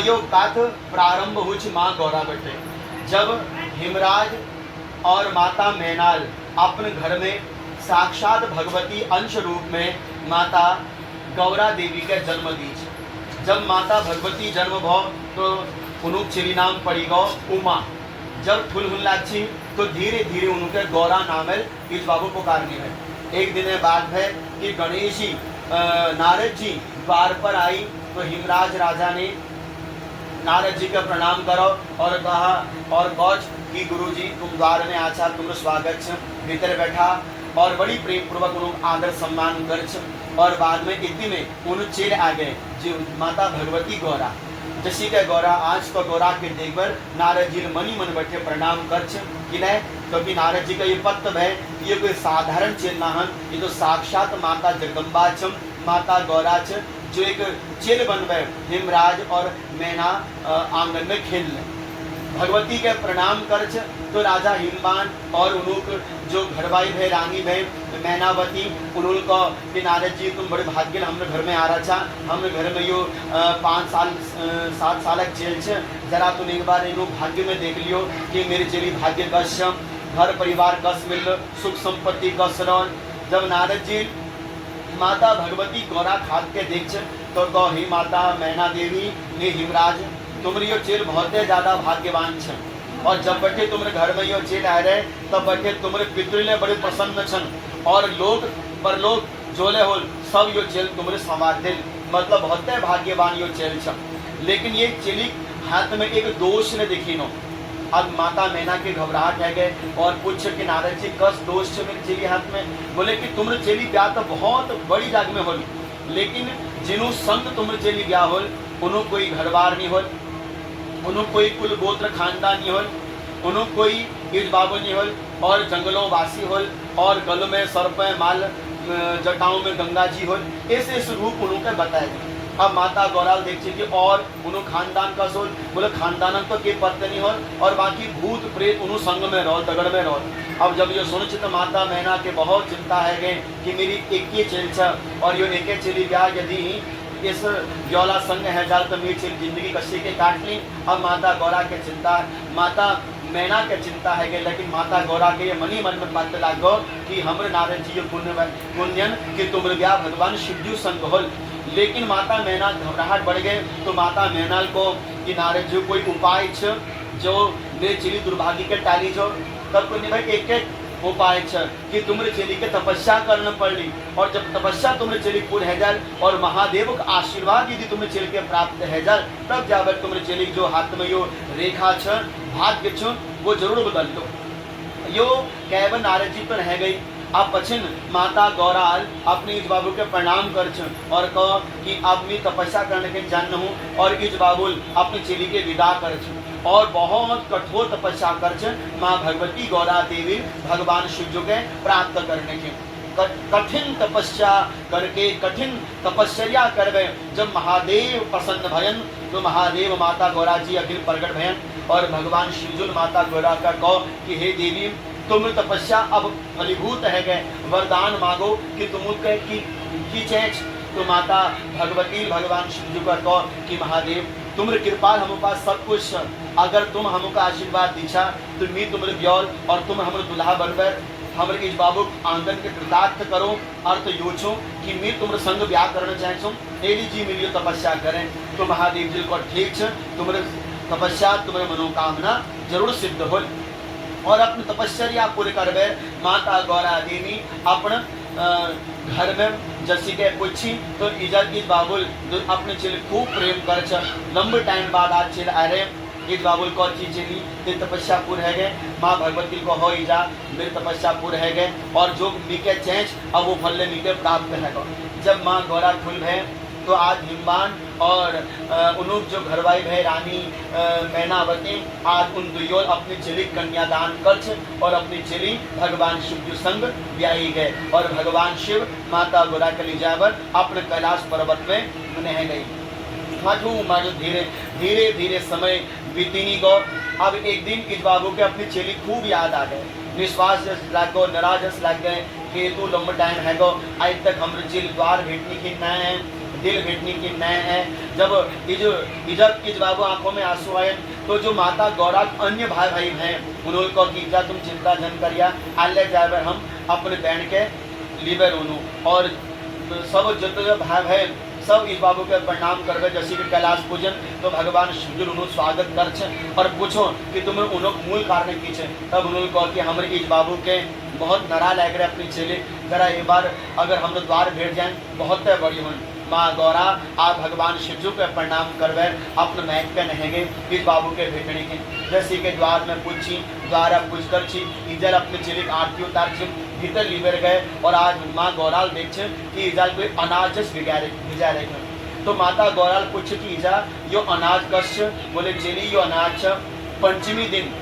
यो कथ प्रारंभ हुच माँ गौरा बटे। जब हिमराज और माता मैनाल अपने घर में साक्षात भगवती अंश रूप में माता गौरा देवी के जन्म दीज। जब माता भगवती जन्म भो तो उनुक चिरी नाम पड़ी गो उमा। जब ठुल लाची तो धीरे धीरे उनके गौरा नाम है इस बाबू पुकारने है। एक दिन बात है कि गणेश जी नारद जी द्वार पर आई तो हिमराज राजा ने नारद जी का प्रणाम करो और कहा और गौज कि गुरु जी तुम द्वार में आचा तुम स्वागत छ भीतर बैठा और बड़ी प्रेम पूर्वक उन आदर सम्मान कर और बाद में इतनी में उन चेर आ गए जो माता भगवती गौरा जैसी के गौरा आज तो गौरा के देखकर नारद जी मनी मन बैठे प्रणाम कर कि नहीं क्योंकि नारद जी का ये पत्तव है ये कोई साधारण चेल ना ये तो साक्षात माता जगदम्बा छ माता गौरा छ जो एक चेल बन गए हिमराज और मैना आंगन में खेल ले भगवती के प्रणाम कर तो राजा हिमवान और उनुक जो घरवाई भय रानी भय मैनावती उनुल को कि नारद जी तुम बड़े भाग्य हमने घर में आ रहा था हमने घर में यो 5 साल 7 साल जेल छे जरा तुम एक बार इन भाग्य में देख लियो कि मेरे चेली भाग्य कश घर परिवार कस मिल सुख संपत्ति कस रौन। जब नारद जी माता भगवती गौरा खाद के देख तो गौ ही माता मैना देवी ने हिमराज तुम्हारी यो चेल बहुत ज्यादा भाग्यवान छ और जब बैठे तुम्हारे घर में यो चेल आ रहे तब बैठे तुम्हारे पितृले बड़े प्रसन्न छन और लोग पर लोग जोले हो सब यो चेल तुम्हारे संवाद दिल मतलब बहुत भाग्यवान यो चेल छ। लेकिन ये चेली हाथ में एक दोष ने देखी नो। अब माता मैना के घबराहट है गए और पूछ कि नारद जी कस दोष छ मेरी चेली हाथ में। बोले कि तुम्हारे चेली ब्याह तो बहुत बड़ी जाग में होल लेकिन जिन्हों संग तुम्हारे चेली ब्याह होल उन्हों कोई घरबार नहीं होल उन्हों कोई कुल गोत्र खानदान नहीं होल उन्हों कोई ईद बाबू नहीं होल और जंगलों वासी होल और गल में सर्प माल जटाओं में गंगा जी होल ऐसे रूप उन्हों के बताए गए। अब माता गौराल देखिए कि और उन्हों खानदान का सोल बोले खानदान तो के पत्ते नहीं होल और बाकी भूत प्रेत उन्हों संग में रहो दगड़ में रहो। अब जब ये सुनिश्चित माता मैना के बहुत चिंता है गए कि मेरी एक ही चेल छ और यो एक चेली ब्याह यदि इस ब्योला संग है जाल तो मेरी चेल जिंदगी कसी के काट ली। अब माता गौरा के चिंता माता मैना के चिंता है गए लेकिन माता गौरा के ये मनी मन में बात लागो कि हमरे नारद जी पुण्यन कि तुम ब्याह भगवान शिवजू संग होल। लेकिन माता मैना घबराहट बढ़ गए तो माता मैनाल को कि नारद जी कोई उपाय छ जो मेरे चेली दुर्भाग्य के टाली जो तब कोई नहीं भाई एक एक उपाय छ कि तुम्हारे चेली के तपस्या करना पड़ी और जब तपस्या तुम्हारे चेली पूर्ण है जाए और महादेव का आशीर्वाद यदि तुम्हें चेली के प्राप्त है जाए तब जाकर तुम्हारे चेली जो हाथ में यो रेखा छ भाग्य छ वो जरूर बदल दो। यो केवल नारद जी पर रह गई। अब पछिन माता गौराल अपने इस बाबू के प्रणाम कर और कहो कि अब मैं तपस्या करने के जान हूँ और इस बाबुल अपनी चेली के विदा कर और बहुत कठोर तपस्या कर माँ भगवती गौरा देवी भगवान शिव जो के प्राप्त करने के कठिन तपस्या करके कठिन तपस्या कर गए। जब महादेव प्रसन्न भयन तो महादेव माता गौरा जी अखिल प्रकट भयन और भगवान शिवजुल माता गौरा का कहो कि हे देवी तुम तपस्या अब फलीभूत है गए वरदान मांगो कि तुम की चेच तो माता भगवती भगवान शिव जी का कहो कि महादेव तुम्हारे कृपा हम पास सब कुछ अगर तुम हमको आशीर्वाद दीछा तो मैं तुम्हारे ब्योल और तुम हमारे दुल्हा बनकर हमारे इस बाबू आंगन के कृतार्थ करो अर्थ योचो कि मैं तुम्हारे संग ब्याह करना चाहूँ एली जी मिलियो तपस्या करें तो महादेव जी को ठीक है तुम्हारे तपस्या तुम्हारे मनोकामना जरूर सिद्ध हो और अपनी तपस्या पूरे करवे। माता गौरा देवी अपने घर में जैसी के पूछी तो इजत इस बाबुल अपने चेल खूब प्रेम कर लंबे टाइम बाद आज चेल आ रहे इस बाबुल को अच्छी चेली तेरी तपस्या पूर्ण है गए माँ भगवती को हो जा मेरी तपस्या पूर्ण है गए और जो मीके चेंज अब वो फल मीके प्राप्त है। जब माँ गौरा खुल है तो आज हिमवान और उनुक जो घरवाई भय रानी मैनावती आज उन दुयों अपनी चेली कन्यादान कर और अपनी चेली भगवान शिव जो संग ब्याही गए और भगवान शिव माता गौरा के लिए जावर अपने कैलाश पर्वत में रह गई। माधु माधु धीरे धीरे धीरे समय बीतीनी गो। अब एक दिन इस बाबू के अपनी चेली खूब याद आ गए निश्वास लग गो नाराज लग गए कि तू लंबा टाइम है गो आज तक हम चेली द्वार भेटने की न है दिल भेटने की नए है। जब इजब किज बाबू आंखों में आंसू आए तो जो माता गौरा अन्य भाई भाई हैं उन्होंने कहा कि जा तुम चिंता जन करिया, आले जाए हम अपने बहन के लीबर उनु और सब जितने भाई भाई सब इस बाबू के प्रणाम करवे जैसे कि कैलाश पूजन तो भगवान शिवजुल उन्होंने स्वागत कर छे और पूछो कि तुम्हें उन्होंने मूल कारण की छे। तब उन्होंने कहा कि हमारे इस बाबू के बहुत नारा लग रहे अपनी चेले जरा एक बार अगर हम द्वार भेट जाए बहुत बड़ी हो। माँ गौरा आप भगवान शिवजू के प्रणाम करवे अपने महक पे नहेंगे इस बाबू के भेटने के जैसे के द्वार में पूछी द्वारा पूछ कर छी इजल अपने चेले की आरती उतार छी भीतर लीवर गए और आज माँ गौराल देख छे कि इजल कोई अनाज भिजा रहे तो माता गौराल पूछ कि इजा यो अनाज कश बोले चेली यो अनाज पंचमी दिन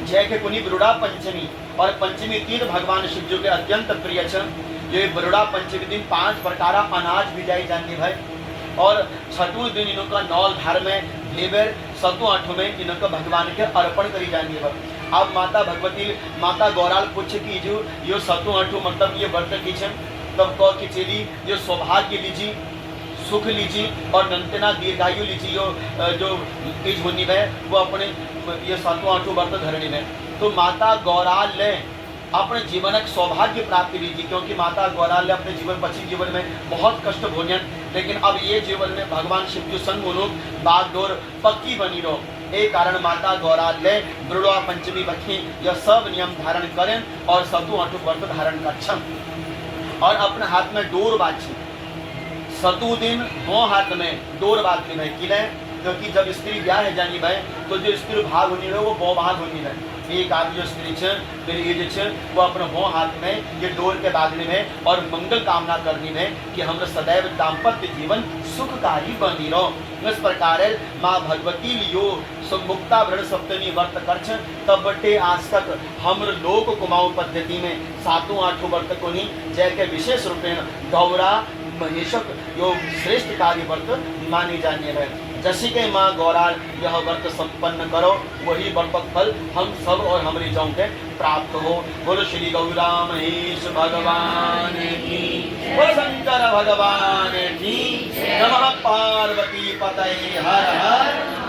जय के कुनी बरुड़ा पंचमी और पंचमी तीन भगवान शिवजू के अत्यंत प्रिय छ। ये बरुड़ा पंचमी दिन 5 प्रकार अनाज भिजाई जाती भाई और छठवें दिन इनका नौल धार में लेबर सतु आठों में इनका भगवान के अर्पण करी जाती है। अब माता भगवती माता गौराल पूछे कि जो यो सतु आठों मतलब ये व्रत की छे तब कह कि चली ये सौभाग्य लीजिए सुख लीजिए और नंतना दीर्घायु लीजिए जो इज होनी है वो अपने ये सातों आठों व्रत धरनी में। तो माता गौराल ने अपने जीवन एक सौभाग्य प्राप्ति लीजिए क्योंकि माता गौराल ने अपने जीवन पश्चिम जीवन में बहुत कष्ट भोजन लेकिन अब ये जीवन में भगवान शिव की संग उन्होंने बागडोर पक्की बनी रहो। एक कारण माता गौराल ने बरुड़ा पंचमी बखी यह सब नियम धारण करें और सतु आठों व्रत धारण कर और अपने हाथ में डोर बाजी सतु दिन वो हाथ में डोर बांधनी है किले क्योंकि जब स्त्री ब्याह है जानी भाई तो जो स्त्री भाग होनी है वो बो भाग होनी है। एक आदमी जो स्त्री छे फिर ये छे वो अपने वो हाथ में ये डोर के बांधने में और मंगल कामना करनी में कि हम सदैव दाम्पत्य जीवन सुखकारी बनी रहो। इस प्रकार माँ भगवती लियो मुक्ता व्रण सप्तमी व्रत कर तब बटे आज तक हम लोक कुमाऊं पद्धति में सातों आठों व्रत को नहीं जय के विशेष रूपेण गौरा महेशक योग श्रेष्ठ कार्य व्रत मानी जाने है। जैसे कि माँ गौराल यह व्रत संपन्न करो वही व्रत फल हम सब और हमारी जौ के प्राप्त हो। बोलो श्री गौरा महेश भगवान की बोलो शंकर भगवान की नमः पार्वती पतये हर हर